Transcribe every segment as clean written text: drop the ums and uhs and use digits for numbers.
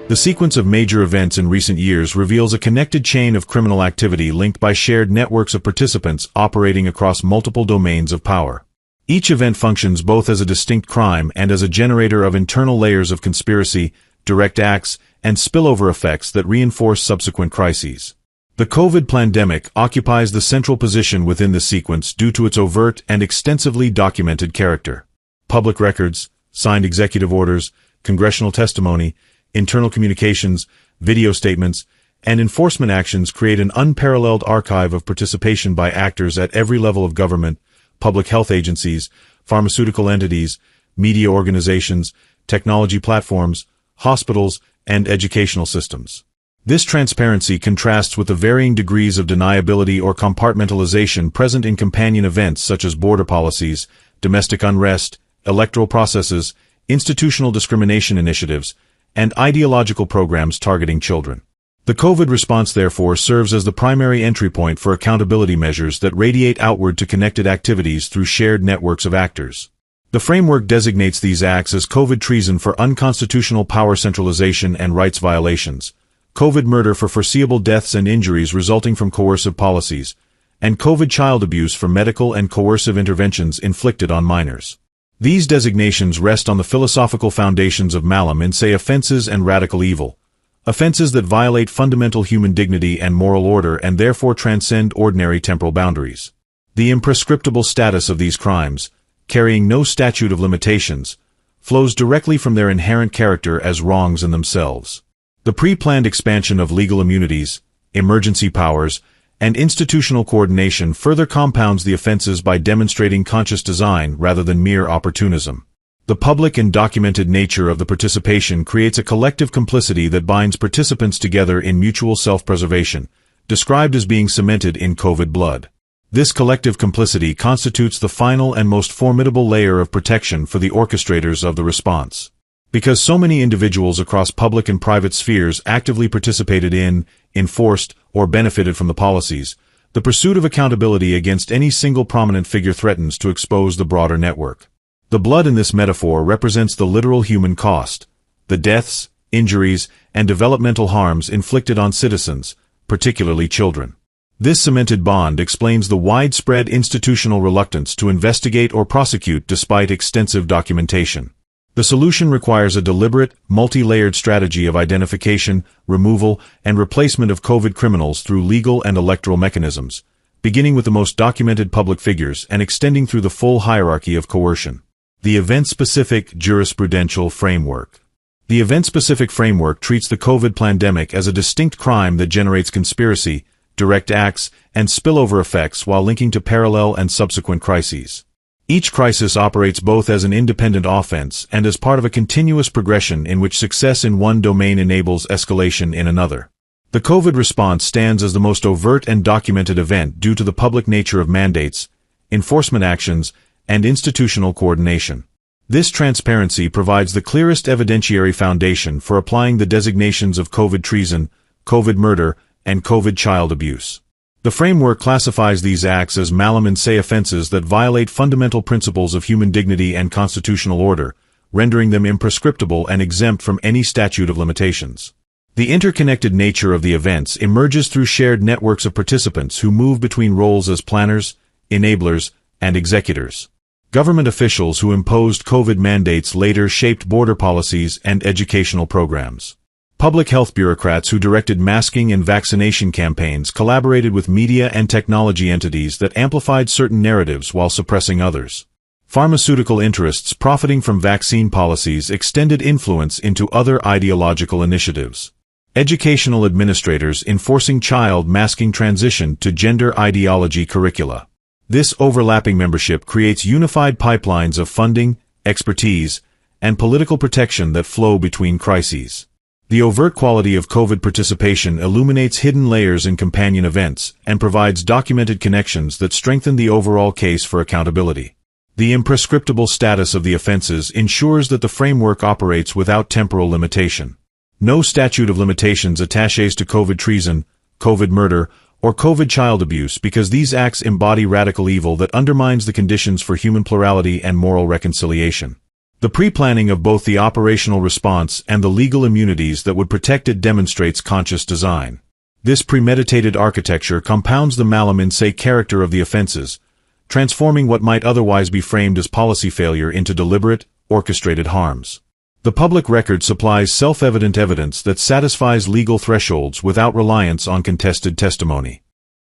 The sequence of major events in recent years reveals a connected chain of criminal activity linked by shared networks of participants operating across multiple domains of power. Each event functions both as a distinct crime and as a generator of internal layers of conspiracy, direct acts, and spillover effects that reinforce subsequent crises. The COVID pandemic occupies the central position within this sequence due to its overt and extensively documented character. Public records, signed executive orders, congressional testimony, internal communications, video statements, and enforcement actions create an unparalleled archive of participation by actors at every level of government, public health agencies, pharmaceutical entities, media organizations, technology platforms, hospitals, and educational systems. This transparency contrasts with the varying degrees of deniability or compartmentalization present in companion events such as border policies, domestic unrest, electoral processes, institutional discrimination initiatives, and ideological programs targeting children. The COVID response, therefore, serves as the primary entry point for accountability measures that radiate outward to connected activities through shared networks of actors. The framework designates these acts as COVID treason for unconstitutional power centralization and rights violations, COVID murder for foreseeable deaths and injuries resulting from coercive policies, and COVID child abuse for medical and coercive interventions inflicted on minors. These designations rest on the philosophical foundations of malum in se offenses and radical evil, offenses that violate fundamental human dignity and moral order and therefore transcend ordinary temporal boundaries. The imprescriptible status of these crimes, carrying no statute of limitations, flows directly from their inherent character as wrongs in themselves. The pre-planned expansion of legal immunities, emergency powers, and institutional coordination further compounds the offenses by demonstrating conscious design rather than mere opportunism. The public and documented nature of the participation creates a collective complicity that binds participants together in mutual self-preservation, described as being cemented in COVID blood. This collective complicity constitutes the final and most formidable layer of protection for the orchestrators of the response. Because so many individuals across public and private spheres actively participated in, enforced, or benefited from the policies, the pursuit of accountability against any single prominent figure threatens to expose the broader network. The blood in this metaphor represents the literal human cost, the deaths, injuries, and developmental harms inflicted on citizens, particularly children. This cemented bond explains the widespread institutional reluctance to investigate or prosecute despite extensive documentation. The solution requires a deliberate, multi-layered strategy of identification, removal, and replacement of COVID criminals through legal and electoral mechanisms, beginning with the most documented public figures and extending through the full hierarchy of coercion. The event-specific jurisprudential framework. The event-specific framework treats the COVID pandemic as a distinct crime that generates conspiracy, direct acts, and spillover effects while linking to parallel and subsequent crises. Each crisis operates both as an independent offense and as part of a continuous progression in which success in one domain enables escalation in another. The COVID response stands as the most overt and documented event due to the public nature of mandates, enforcement actions, and institutional coordination. This transparency provides the clearest evidentiary foundation for applying the designations of COVID treason, COVID murder, and COVID child abuse. The framework classifies these acts as malum in se offenses that violate fundamental principles of human dignity and constitutional order, rendering them imprescriptible and exempt from any statute of limitations. The interconnected nature of the events emerges through shared networks of participants who move between roles as planners, enablers, and executors. Government officials who imposed COVID mandates later shaped border policies and educational programs. Public health bureaucrats who directed masking and vaccination campaigns collaborated with media and technology entities that amplified certain narratives while suppressing others. Pharmaceutical interests profiting from vaccine policies extended influence into other ideological initiatives. Educational administrators enforcing child masking transition to gender ideology curricula. This overlapping membership creates unified pipelines of funding, expertise, and political protection that flow between crises. The overt quality of COVID participation illuminates hidden layers in companion events and provides documented connections that strengthen the overall case for accountability. The imprescriptible status of the offenses ensures that the framework operates without temporal limitation. No statute of limitations attaches to COVID treason, COVID murder, or COVID child abuse because these acts embody radical evil that undermines the conditions for human plurality and moral reconciliation. The pre-planning of both the operational response and the legal immunities that would protect it demonstrates conscious design. This premeditated architecture compounds the malum in se character of the offenses, transforming what might otherwise be framed as policy failure into deliberate, orchestrated harms. The public record supplies self-evident evidence that satisfies legal thresholds without reliance on contested testimony.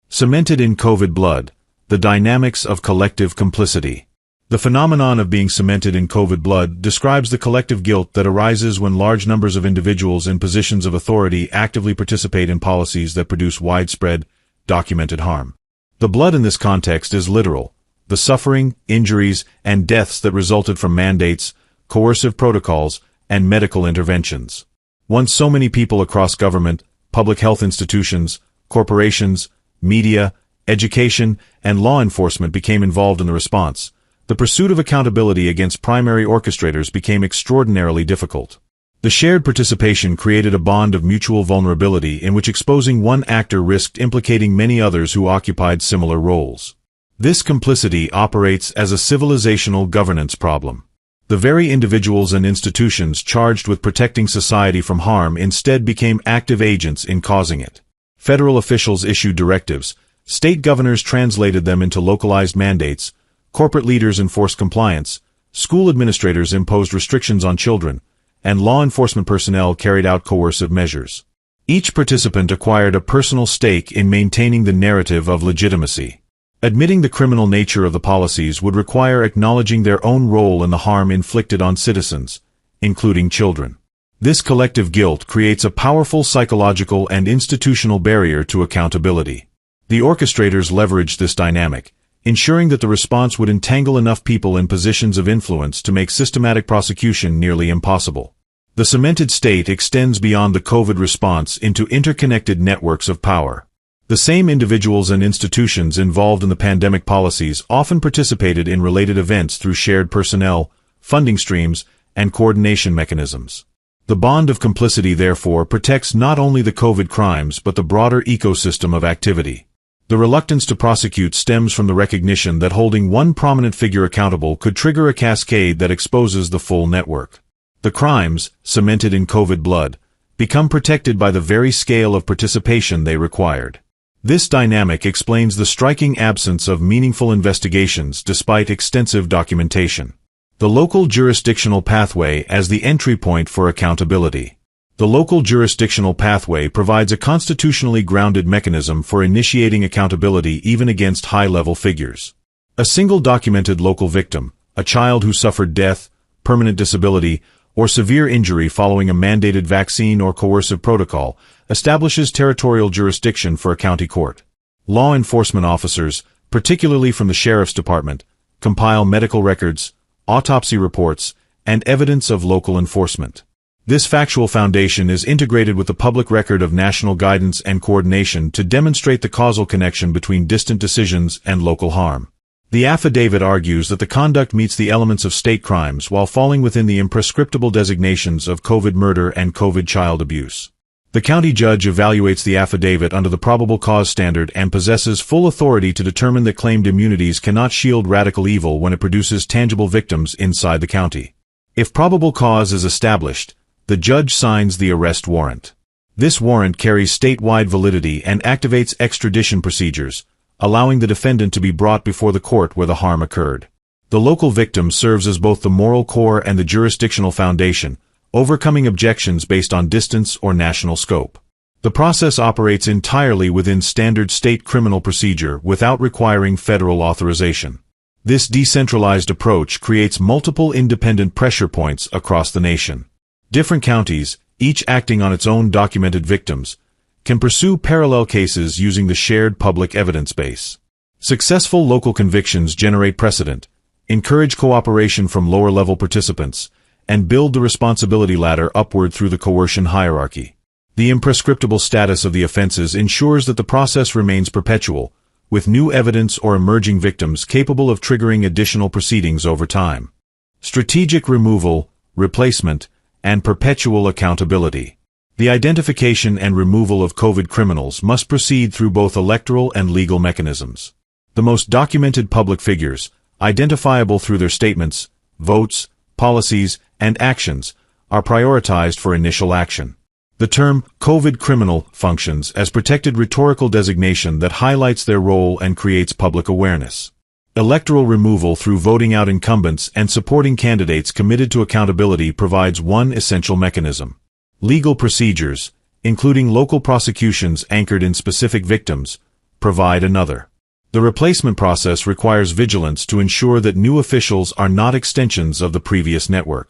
Cemented in COVID blood, the dynamics of collective complicity. The phenomenon of being cemented in COVID blood describes the collective guilt that arises when large numbers of individuals in positions of authority actively participate in policies that produce widespread, documented harm. The blood in this context is literal, the suffering, injuries, and deaths that resulted from mandates, coercive protocols, and medical interventions. Once so many people across government, public health institutions, corporations, media, education, and law enforcement became involved in the response, the pursuit of accountability against primary orchestrators became extraordinarily difficult. The shared participation created a bond of mutual vulnerability in which exposing one actor risked implicating many others who occupied similar roles. This complicity operates as a civilizational governance problem. The very individuals and institutions charged with protecting society from harm instead became active agents in causing it. Federal officials issued directives, state governors translated them into localized mandates, corporate leaders enforced compliance, school administrators imposed restrictions on children, and law enforcement personnel carried out coercive measures. Each participant acquired a personal stake in maintaining the narrative of legitimacy. Admitting the criminal nature of the policies would require acknowledging their own role in the harm inflicted on citizens, including children. This collective guilt creates a powerful psychological and institutional barrier to accountability. The orchestrators leveraged this dynamic, ensuring that the response would entangle enough people in positions of influence to make systematic prosecution nearly impossible. The cemented state extends beyond the COVID response into interconnected networks of power. The same individuals and institutions involved in the pandemic policies often participated in related events through shared personnel, funding streams, and coordination mechanisms. The bond of complicity, therefore, protects not only the COVID crimes but the broader ecosystem of activity. The reluctance to prosecute stems from the recognition that holding one prominent figure accountable could trigger a cascade that exposes the full network. The crimes, cemented in COVID blood, become protected by the very scale of participation they required. This dynamic explains the striking absence of meaningful investigations despite extensive documentation. The local jurisdictional pathway as the entry point for accountability. The local jurisdictional pathway provides a constitutionally grounded mechanism for initiating accountability even against high-level figures. A single documented local victim, a child who suffered death, permanent disability, or severe injury following a mandated vaccine or coercive protocol, establishes territorial jurisdiction for a county court. Law enforcement officers, particularly from the sheriff's department, compile medical records, autopsy reports, and evidence of local enforcement. This factual foundation is integrated with the public record of national guidance and coordination to demonstrate the causal connection between distant decisions and local harm. The affidavit argues that the conduct meets the elements of state crimes while falling within the imprescriptible designations of COVID murder and COVID child abuse. The county judge evaluates the affidavit under the probable cause standard and possesses full authority to determine that claimed immunities cannot shield radical evil when it produces tangible victims inside the county. If probable cause is established, the judge signs the arrest warrant. This warrant carries statewide validity and activates extradition procedures, allowing the defendant to be brought before the court where the harm occurred. The local victim serves as both the moral core and the jurisdictional foundation, overcoming objections based on distance or national scope. The process operates entirely within standard state criminal procedure without requiring federal authorization. This decentralized approach creates multiple independent pressure points across the nation. Different counties, each acting on its own documented victims, can pursue parallel cases using the shared public evidence base. Successful local convictions generate precedent, encourage cooperation from lower-level participants, and build the responsibility ladder upward through the coercion hierarchy. The imprescriptible status of the offenses ensures that the process remains perpetual, with new evidence or emerging victims capable of triggering additional proceedings over time. Strategic removal, replacement, and perpetual accountability. The identification and removal of COVID criminals must proceed through both electoral and legal mechanisms. The most documented public figures, identifiable through their statements, votes, policies, and actions are prioritized for initial action. The term COVID criminal functions as protected rhetorical designation that highlights their role and creates public awareness. Electoral removal through voting out incumbents and supporting candidates committed to accountability provides one essential mechanism. Legal procedures, including local prosecutions anchored in specific victims, provide another. The replacement process requires vigilance to ensure that new officials are not extensions of the previous network.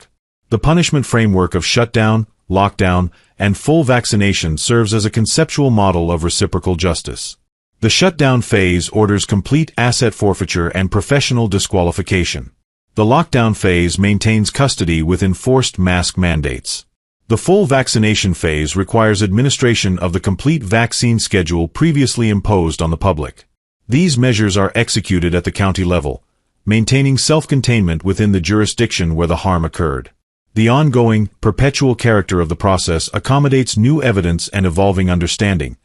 The punishment framework of shutdown, lockdown, and full vaccination serves as a conceptual model of reciprocal justice. The shutdown phase orders complete asset forfeiture and professional disqualification. The lockdown phase maintains custody with enforced mask mandates. The full vaccination phase requires administration of the complete vaccine schedule previously imposed on the public. These measures are executed at the county level, maintaining self-containment within the jurisdiction where the harm occurred. The ongoing, perpetual character of the process accommodates new evidence and evolving understanding,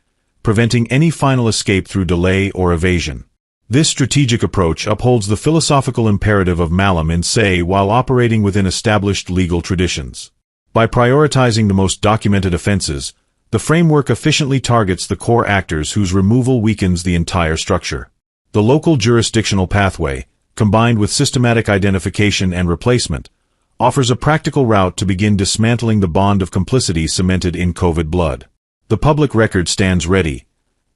preventing any final escape through delay or evasion. This strategic approach upholds the philosophical imperative of malum in se while operating within established legal traditions. By prioritizing the most documented offenses, the framework efficiently targets the core actors whose removal weakens the entire structure. The local jurisdictional pathway, combined with systematic identification and replacement, offers a practical route to begin dismantling the bond of complicity cemented in COVID blood. The public record stands ready.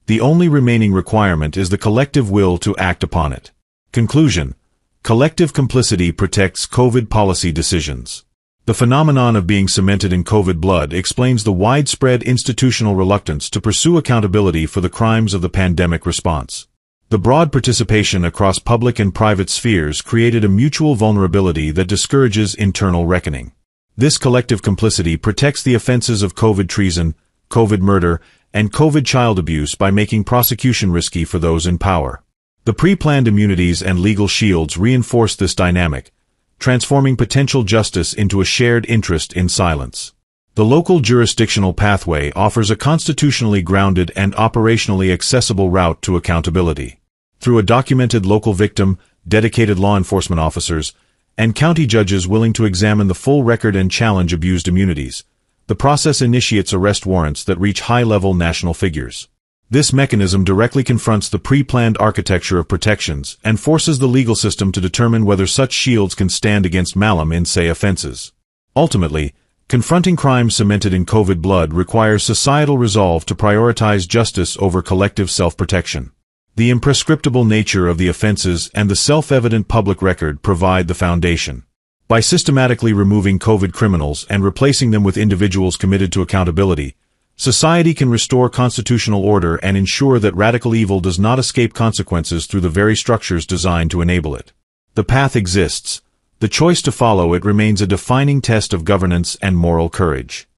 The only remaining requirement is the collective will to act upon it. Conclusion: collective complicity protects COVID policy decisions. The phenomenon of being cemented in COVID blood explains the widespread institutional reluctance to pursue accountability for the crimes of the pandemic response. The broad participation across public and private spheres created a mutual vulnerability that discourages internal reckoning. This collective complicity protects the offenses of COVID treason, COVID murder, and COVID child abuse by making prosecution risky for those in power. The pre-planned immunities and legal shields reinforce this dynamic, transforming potential justice into a shared interest in silence. The local jurisdictional pathway offers a constitutionally grounded and operationally accessible route to accountability. Through a documented local victim, dedicated law enforcement officers, and county judges willing to examine the full record and challenge abused immunities, the process initiates arrest warrants that reach high-level national figures. This mechanism directly confronts the pre-planned architecture of protections and forces the legal system to determine whether such shields can stand against malum in se offenses. Ultimately, confronting crimes cemented in COVID blood requires societal resolve to prioritize justice over collective self-protection. The imprescriptible nature of the offenses and the self-evident public record provide the foundation. By systematically removing COVID criminals and replacing them with individuals committed to accountability, society can restore constitutional order and ensure that radical evil does not escape consequences through the very structures designed to enable it. The path exists. The choice to follow it remains a defining test of governance and moral courage.